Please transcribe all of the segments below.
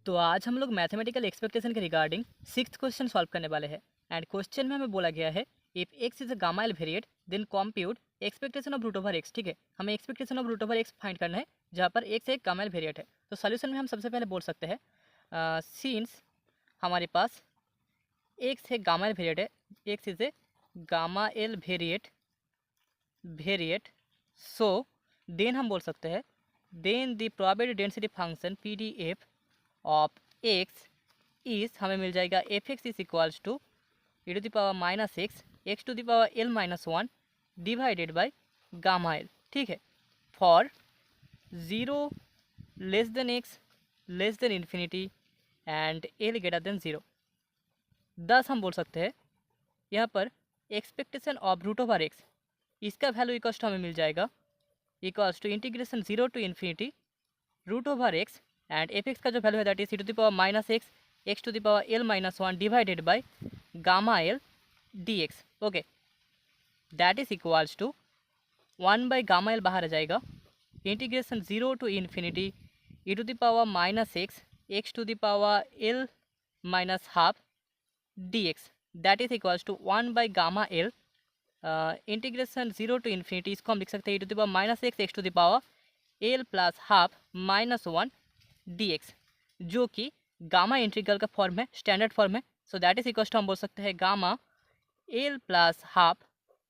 तो आज हम लोग मैथमेटिकल एक्सपेक्टेशन के रिगार्डिंग सिक्स्थ क्वेश्चन सॉल्व करने वाले हैं। एंड क्वेश्चन में हमें बोला गया है if X is a gamma L variate then compute expectation of root over X. ठीक है, हमें expectation of root over X find करना है जहाँ पर एक्स एक गामा एल वेरिएट है। तो सोल्यूशन में हम सबसे पहले बोल सकते हैं सिंस हमारे पास एक्स है गामा एल वेरिएट है, X is a gamma L variate so then हम बोल सकते हैं then the probability density function P D F of X is हमें मिल जाएगा F X is equals to E to the power minus X to the power L minus one divided by gamma L. ठीक है, for zero less than X less than infinity and L greater than zero. Thus हम बोल सकते हैं यहाँ पर expectation of root over X इसका value equals to हमें मिल जाएगा equals to integration zero to infinity root over X and F X का जो वैल्यू है that is C to the power minus X to the power L minus one divided by gamma L D x. Okay, that is equals to one by gamma L बाहर आ जाएगा, integration zero to infinity E to the power minus X to the power L minus half D X that is equals to one by gamma L integration zero to infinity इसको हम लिख सकते हैं e to the power minus X to the power L plus half minus one D X, जो कि gamma integral का form है, standard form है। So that is equals to हम बोल सकते हैं gamma L plus half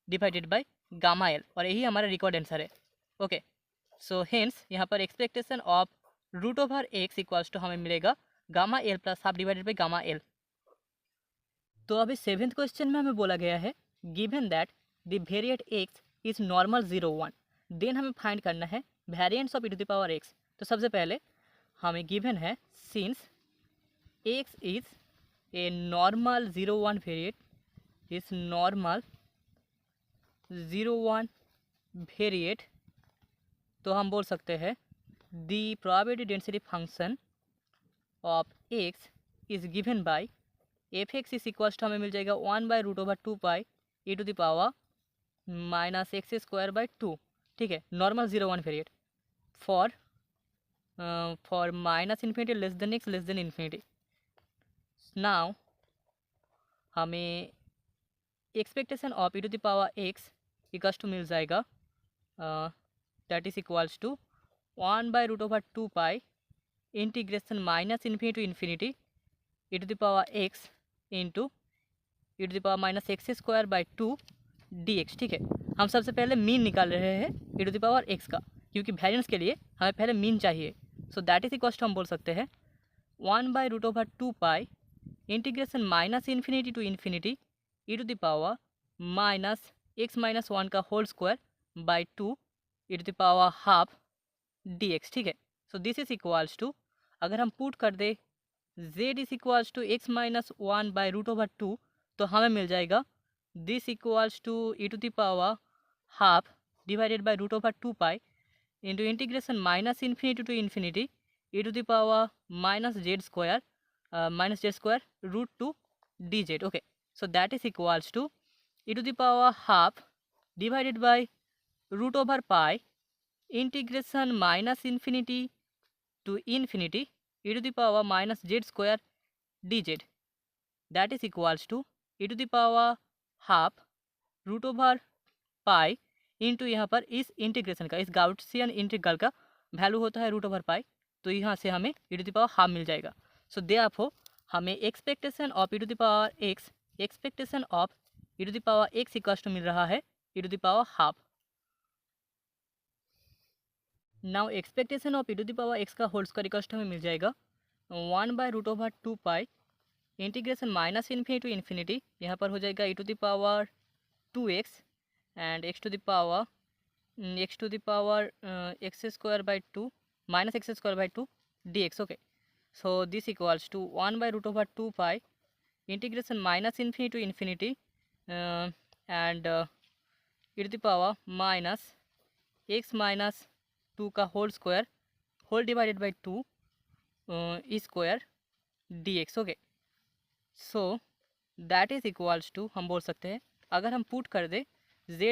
divided by gamma L, और यही हमारा रिकॉर्ड आंसर है। ओके, सो हेंस यहाँ पर expectation of root over X equals to हमें मिलेगा gamma L plus half divided by gamma L. तो अभी सेवेंथ क्वेश्चन में हमें बोला गया है given that the variate X is normal 0 1 then हमें फाइंड करना है variants of E to the power X. तो सबसे पहले हमें गिवन है since X is a normal 0 1 variate is normal 0 1 variate, तो हम बोल सकते हैं the probability density function of X is given by F X is equals to हमें मिल जाएगा one by root over two pi E to the power minus x square by two. ठीक है, normal 0 1 variate for minus infinity less than X less than infinity. Now हमें expectation of E to the power X equals to मिल जाएगा that is equals to one by root over two pi integration minus infinity to infinity E to the power X into e to the power minus x square by two D X. ठीक है, हम सबसे पहले mean निकाल रहे हैं e to the power x का, क्योंकि वेरिएंस के लिए हमें पहले मीन चाहिए। So that is equals to हम बोल सकते हैं one by root over two pi integration minus infinity to infinity E to the power minus x minus one का whole square by two E to the power half D X. ठीक है, so this is equals to अगर हम put कर दे z is equals to x minus one by root over two, तो हमें मिल जाएगा this equals to E to the power half divided by root over two pi into integration minus infinity to infinity E to the power minus Z square root to D Z. Okay, so that is equals to E to the power half divided by root over pi integration minus infinity to infinity e to the power minus z square dz that is equals to e to the power half root over pi into यहाँ पर इस integration का, इस Gaussian integral का value होता है root over पाई, तो यहाँ से हमें e to the power half मिल जाएगा। सो देयरफॉर हमें expectation of e to the power x expectation of e to the power x equals to मिल रहा है e to the power हाफ। Now expectation of E to the power x का whole square equals to हमें मिल जाएगा one by root over two pi integration minus infinity to infinity, यहाँ पर हो जाएगा e to the power to x and x to the power x square by two minus x square by two D x. Okay, so this equals to one by root over two pi integration minus infinity to infinity and e to the power minus x minus two का whole square whole divided by two square d x. Okay, so that is equals to हम बोल सकते हैं अगर हम put कर दे z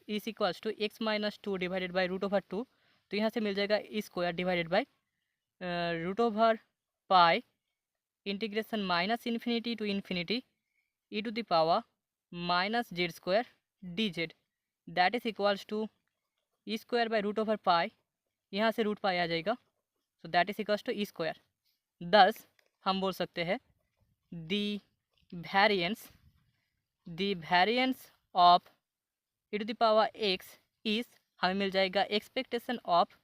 is equals to x minus two divided by root over two, तो यहाँ से मिल जाएगा square divided by root over pi integration minus infinity to infinity E to the power minus Z square d z that is equals to e square by root over pi, यहाँ से root pi आ जाएगा, so that is equals to e square. Thus हम बोल सकते हैं the variance of E to the power x is, हमें मिल जाएगा expectation of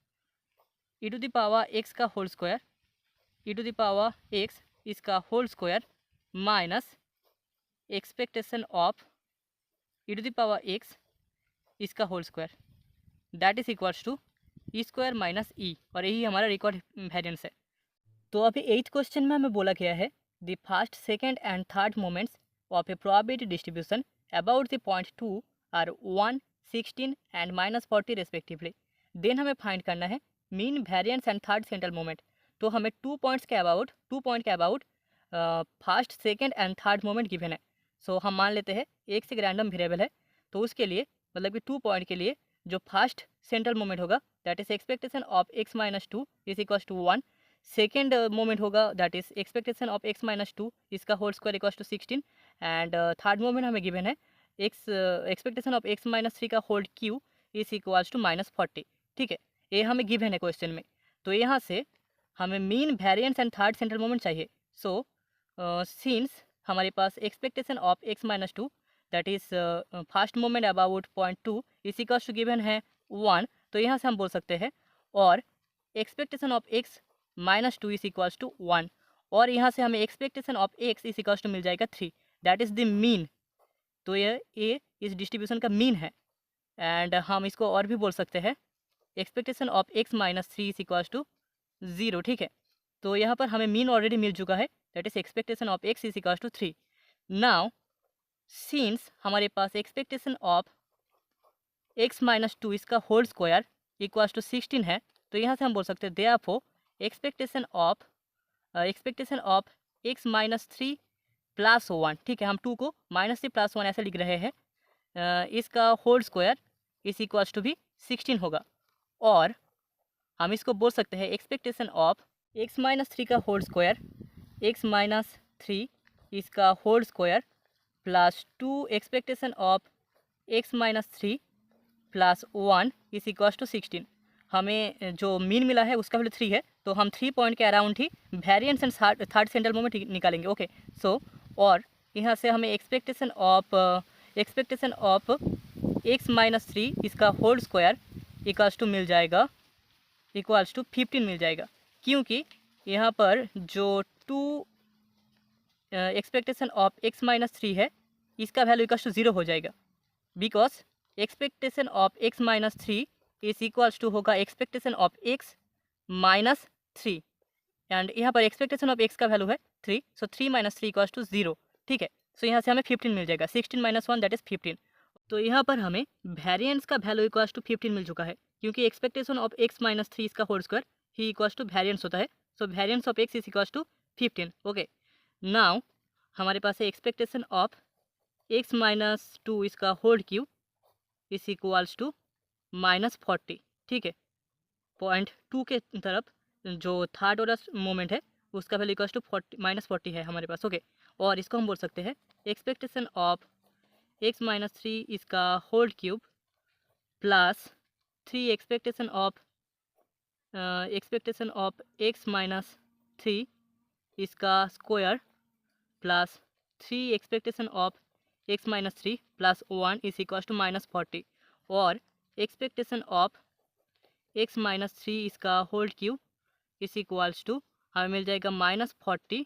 E to the power x का whole square, e to the power x इसका whole square minus expectation of E to the power x इसका whole square that is equals to e square minus e, और यही हमारा record variance है। तो अभी 8th question में हमें बोला गया है the first, second and third moments of a probability distribution about the point 2 are 1, 16 and -40 respectively. Then हमें फाइंड करना है mean, variance and third central moment. तो हमें 2 पॉइंट के about first, second and third moment given है। So हम मान लेते हैं एक से रैंडम वेरिएबल है, तो उसके लिए मतलब कि 2 पॉइंट के लिए जो फर्स्ट सेंट्रल मोमेंट होगा that is expectation of x minus 2 is equals to 1, second moment होगा that is expectation of x minus 2 इसका whole square equals to 16, and third moment हमें गिवन है एक्सपेक्टेशन ऑफ x माइनस 3 का whole cube is equals to -40। ठीक है, ये हमें given है क्वेश्चन में। तो यहाँ से हमें mean, variance and third central moment चाहिए। सो सिंस हमारे पास expectation of x minus 2 that is first moment about point 2 is equals to given है 1, तो यहाँ से हम बोल सकते हैं और expectation of x minus 2 is equals to 1, और यहाँ से हमें expectation of x is equals to मिल जाएगा 3, दैट इज द मीन। तो ये इस डिस्ट्रीब्यूशन का मीन है, एंड हम इसको और भी बोल सकते हैं expectation of x minus 3 is equals to 0। ठीक है, तो यहाँ पर हमें मीन ऑलरेडी मिल चुका है that is expectation of x is equals to 3। Now since हमारे पास एक्सपेक्टेशन ऑफ x माइनस 2 इसका होल स्क्वायर इक्वल्स टू 16 है, तो यहाँ से हम बोल सकते हैं therefore expectation of x minus 3 plus 1। ठीक है, हम 2 को -3 + 1 ऐसे लिख रहे हैं, इसका होल स्क्वायर इस इक्वल्स टू भी 16 होगा, और हम इसको बोल सकते हैं एक्सपेक्टेशन ऑफ x माइनस 3 का होल स्क्वायर, x माइनस 3 इसका whole square plus 2 expectation of x minus 3 plus 1 is equals to 16। हमें जो मीन मिला है उसका वैल्यू 3 है, तो हम 3 पॉइंट के around he variance and third central moment निकालेंगे। ओके, सो और यहाँ से हमें एक्सपेक्टेशन ऑफ x माइनस 3 इसका होल स्क्वायर इक्वल्स टू मिल जाएगा, इक्वल्स टू 15 मिल जाएगा, क्योंकि यहाँ पर जो 2 एक्सपेक्टेशन ऑफ x माइनस 3 है इसका वैल्यू इक्वल्स टू 0 हो जाएगा, because expectation of x minus 3 is equals to होगा expectation of x minus 3, and यहाँ पर एक्सपेक्टेशन ऑफ x का वैल्यू है 3, सो 3 माइनस 3 इक्वल्स टू 0। ठीक है, सो यहाँ से हमें 15 मिल जाएगा, 16 माइनस 1 दैट इज 15। तो यहाँ पर हमें वेरिएंस का वैल्यू इक्वल्स टू 15 मिल चुका है, क्योंकि एक्सपेक्टेशन ऑफ x माइनस 3 इसका होल स्क्वायर ही इक्वल्स टू वेरिएंस होता है, so variance of x is equals to 15। Okay, now हमारे पास है एक्सपेक्टेशन ऑफ x माइनस 2 इसका whole cube is equals to -40। ठीक है, पॉइंट 2 के तरफ जो थर्ड ऑर्डर मोमेंट है उसका वैल्यू इक्वल्स टू -40 है हमारे पास। ओके, और इसको हम बोल सकते हैं एक्सपेक्टेशन ऑफ x माइनस 3 इसका whole cube plus 3 expectation of x minus 3 इसका square plus 3 expectation of x minus 3 plus 1 is equals to -40, और एक्सपेक्टेशन ऑफ x माइनस 3 इसका whole cube is equals to हमें मिल जाएगा -40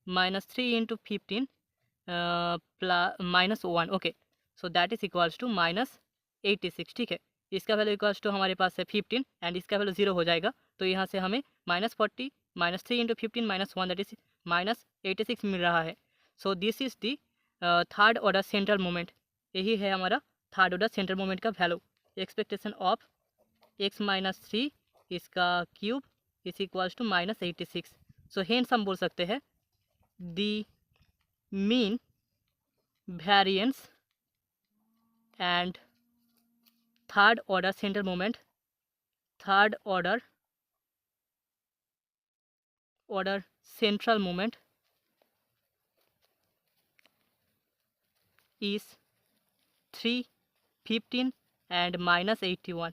-3 into 15 plus -1। Okay, so that is equals to -86। ठीक है, इसका value equals to हमारे पास है 15 एंड इसका वैल्यू 0 हो जाएगा, तो यहाँ से हमें -40 -3 इंटू 15 -1 दैट इज -86 मिल रहा है। So this is the third order central moment, यही है हमारा थर्ड ऑर्डर सेंट्रल मोमेंट का value, expectation of x minus 3 इसका cube is equals to -86। So hence हम बोल सकते हैं the mean, variance and third order central moment, third order central moment is 3, 15 and -81।